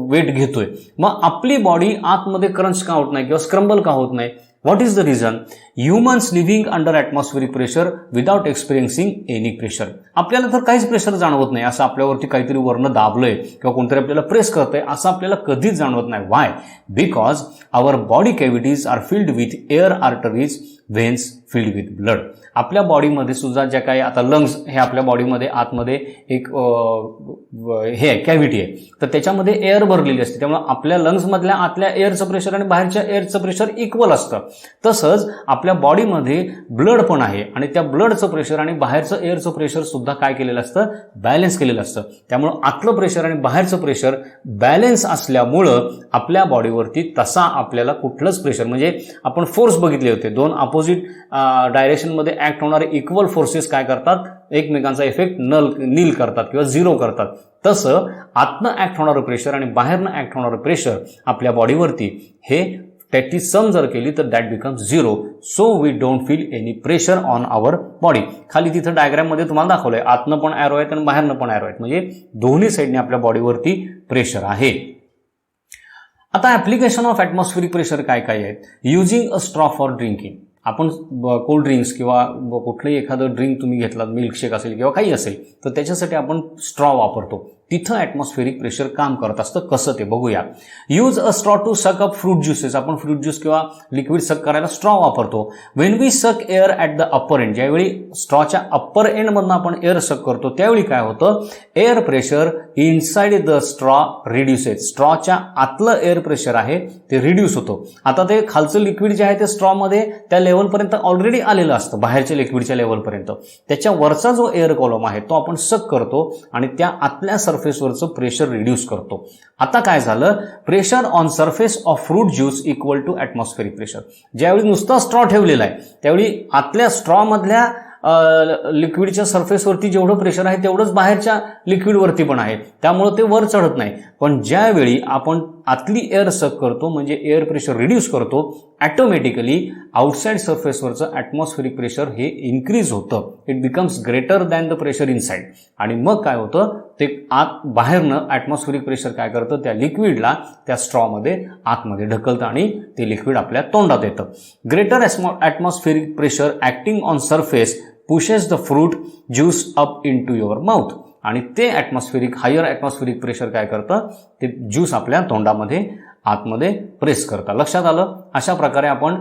Speaker 1: वेट घेतोय, मग आपली बॉडी आतमध्ये क्रंच का होत नाही किंवा स्क्रम्बल का होत नाही? What is the reason? Humans living under atmospheric pressure without experiencing any pressure. आपल्याला तर काहीच प्रेशर जाणवत नाही, असं आपल्यावरती काहीतरी वर्ण दाबलंय किंवा कोणतरी आपल्याला प्रेस करतंय असं आपल्याला कधीच जाणवत नाही. Why? Because our body cavities are filled with air arteries, veins filled with blood. आपल्या बॉडीमध्ये सुद्धा ज्या काही आता लंग्स हे आपल्या बॉडीमध्ये आतमध्ये एक हे आहे, कॅव्हिटी आहे, तर त्याच्यामध्ये एअर भरलेली असते, त्यामुळे आपल्या लंग्समधल्या आतल्या एअरचं प्रेशर आणि बाहेरच्या एअरचं प्रेशर इक्वल असतं. तसंच आपल्या बॉडीमध्ये ब्लड पण आहे आणि त्या ब्लडचं प्रेशर आणि बाहेरचं एअरचं प्रेशर सुद्धा काय केलेलं असतं, बॅलन्स केलेलं असतं. त्यामुळं आतलं प्रेशर आणि बाहेरचं प्रेशर बॅलन्स असल्यामुळं आपल्या बॉडीवरती तसा आपल्याला कुठलंच प्रेशर, म्हणजे आपण फोर्स बघितले होते, दोन अपोजिट डायरेक्शनमध्ये ऍक्ट होणारे इक्वल फोर्सेस काय करतात, एकमेकांचा इफेक्ट नील करतात किंवा झिरो करतात. तसं आतनं ऍक्ट होणारं प्रेशर आणि बाहेरनं ऍक्ट होणारं प्रेशर आपल्या बॉडीवरती हे त्याची सम जर केली तर that becomes 0. So we don't feel any pressure on our body. खाली तिथं डायग्राममध्ये तुम्हाला दाखवलंय, आतनं पण एरो आहेत आणि बाहेरनं पण एरो आहेत, म्हणजे दोन्ही साईडने आपल्या बॉडीवरती प्रेशर आहे. आता ऍप्लिकेशन ऑफ ॲटमॉस्फेरिक प्रेशर काय काय आहेत? Using a straw for drinking. आपण कोल्ड ड्रिंक्स किंवा कुठलंही एखादं ड्रिंक तुम्ही घेतलात, मिल्कशेक असेल किंवा काही असेल, तर त्याच्यासाठी आपण स्ट्रॉ वापरतो. तिथं ॲटमॉस्फेरिक प्रेशर काम करत असतं. कसं ते बघूया. Use a straw to suck up fruit juices. आपण फ्रूट ज्यूस किंवा लिक्विड सक करायला स्ट्रॉ वापरतो. When we suck air at the upper end. ज्यावेळी स्ट्रॉच्या अप्पर एंडमधून आपण एअर सक करतो त्यावेळी काय होतं, air pressure inside the straw reduces. स्ट्रॉच्या आतलं एअर प्रेशर आहे ते रिड्यूस होतं. आता ते खालचं लिक्विड जे आहे ते स्ट्रॉमध्ये त्या लेवलपर्यंत ऑलरेडी आलेलं असतं, बाहेरच्या लिक्विडच्या लेवलपर्यंत. त्याच्या वरचा जो एअर कॉलम आहे तो आपण सक करतो आणि त्या आतल्या सरफेसवरचं प्रेशर रिड्यूस करतो. आता काय झालं, pressure on surface of fruit juice equal to atmospheric pressure. ज्यावेळी नुसता स्ट्रॉ ठेवलेला आहे त्यावेळी आतल्या स्ट्रॉमधल्या लिक्विडच्या सरफेसवरती जेवढं प्रेशर आहे तेवढंच बाहेरच्या लिक्विडवरती पण आहे, त्यामुळे ते वर चढत नाही. पण ज्यावेळी आपण आतली एअर सक करतो म्हणजे एअर प्रेशर रिड्यूस करतो, ऑटोमॅटिकली आउटसाइड सरफेसवरचं ॲटमॉस्फेरिक प्रेशर हे इन्क्रीज होतं. It becomes greater than the pressure inside. आणि मग काय होतं, ते बाहेरनं ॲटमॉस्फेरिक प्रेशर काय करतं, त्या लिक्विडला त्या स्ट्रॉमध्ये आतमध्ये ढकलतं आणि ते लिक्विड आपल्या तोंडात येतं. Greater atmospheric pressure acting on surface pushes the fruit juice up into your mouth. आणि ते हायर ॲटमॉस्फेरिक प्रेशर काय करतं, ते ज्यूस आपल्या तोंडामध्ये आतमध्ये प्रेस करतं. लक्षात आलं? अशा प्रकारे आपण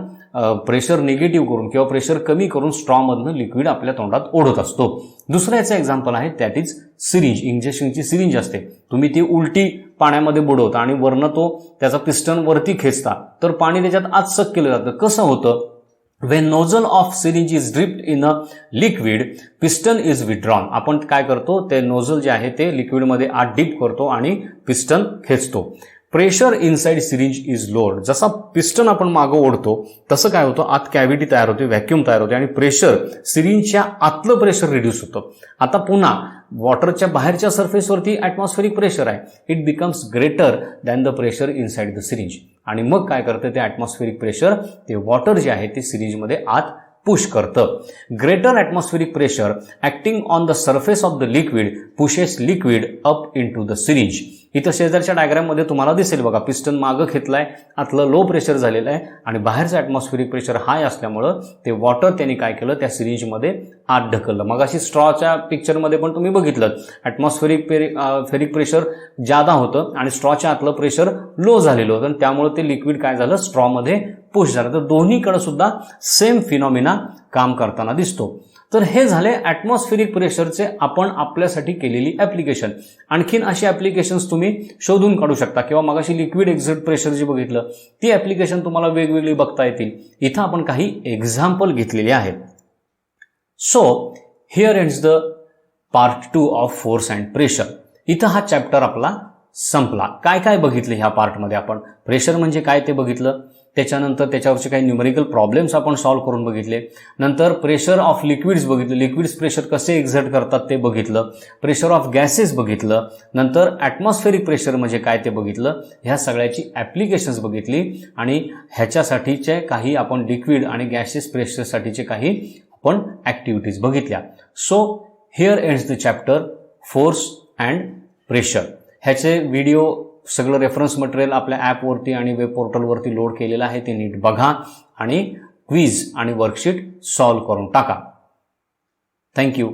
Speaker 1: प्रेशर निगेटिव्ह करून किंवा प्रेशर कमी करून स्ट्रॉमधनं लिक्विड आपल्या तोंडात ओढत असतो. दुसरं याचं एक्झाम्पल आहे, दॅट इज सिरिंज. इंजेक्शनची सिरिंज असते, तुम्ही ती उलटी पाण्यामध्ये बुडवता आणि वरनं तो त्याचा पिस्टन वरती खेचता तर पाणी त्याच्यात आत सक केलं जातं. कसं होतं, when nozzle of syringe is dipped in a liquid, piston is withdrawn. आपण काय करतो, ते नोझल जे आहे ते लिक्विडमध्ये आत डिप करतो आणि पिस्टन खेचतो. Pressure inside syringe is lowered. जसा पिस्टन आपण मागं ओढतो तसं काय होतं, आत कॅव्हिटी तयार होते, व्हॅक्यूम तयार होते आणि प्रेशर सिरिंजच्या आतलं प्रेशर रिड्यूस होतं. आता पुन्हा वॉटरच्या बाहेरच्या सरफेसवरती ॲटमॉस्फेरिक प्रेशर आहे, it becomes greater than the pressure inside the syringe. आणि मग काय करतं, ते ॲटमॉस्फेरिक प्रेशर ते वॉटर जे आहे ते सिरिंजमध्ये आत पुश करतं. Greater atmospheric pressure acting on the surface of the liquid pushes liquid up into the syringe. इथं शेजारच्या डायग्राममध्ये तुम्हाला दिसेल बघा, पिस्टन मागं घेतलाय, आतलं लो प्रेशर झालेलं आहे आणि बाहेरचं ॲटमॉस्फेरिक प्रेशर हाय असल्यामुळं ते वॉटर त्यांनी काय केलं, त्या सिरिंजमध्ये आत ढकललं. मग अशी स्ट्रॉच्या पिक्चरमध्ये पण तुम्ही बघितलं, ॲटमॉस्फेरिक प्रेशर जादा होतं आणि स्ट्रॉच्या आतलं प्रेशर लो झालेलं होतं आणि त्यामुळे ते लिक्विड काय झालं, स्ट्रॉमध्ये पुश झालं. तर दोन्हीकडे सुद्धा सेम फिनॉमिना काम करताना दिसतो. तर हे झाले ॲटमॉस्फेरिक प्रेशरचे आपण आपल्यासाठी केलेली ॲप्लिकेशन. आणखीन अशी ॲप्लिकेशन्स तुम्ही शोधून काढू शकता किंवा मग अशी लिक्विड एक्झिट प्रेशर जी बघितलं ती ॲप्लिकेशन तुम्हाला वेगवेगळी बघता येतील. इथं आपण काही एक्झाम्पल घेतलेले आहेत. So here ends the part 2 of force and pressure. इथं हा चॅप्टर आपला संपला. काय काय बघितले ह्या पार्टमध्ये आपण, प्रेशर म्हणजे काय ते बघितलं, त्याच्यानंतर त्याच्यावरचे काही न्यूमेरिकल प्रॉब्लेम्स आपण सॉल्व्ह करून बघितले, नंतर प्रेशर ऑफ लिक्विड्स बघितलं, लिक्विड्स प्रेशर कसे एक्झर्ट करतात ते बघितलं, प्रेशर ऑफ गॅसेस बघितलं, नंतर ॲटमॉस्फेरिक प्रेशर म्हणजे काय ते बघितलं. ह्या सगळ्याची ॲप्लिकेशन्स बघितली आणि ह्याच्यासाठीचे काही आपण लिक्विड आणि गॅसेस प्रेशरसाठीचे काही आपण ॲक्टिव्हिटीज बघितल्या. So here ends the chapter force and pressure. ह्याचे व्हिडिओ सगळं रेफरन्स मटेरियल आपल्या ॲपवरती आणि वेब पोर्टलवरती लोड केलेलं आहे, ते नीट बघा आणि क्विज आणि वर्कशीट सॉल्व्ह करून टाका. थँक्यू.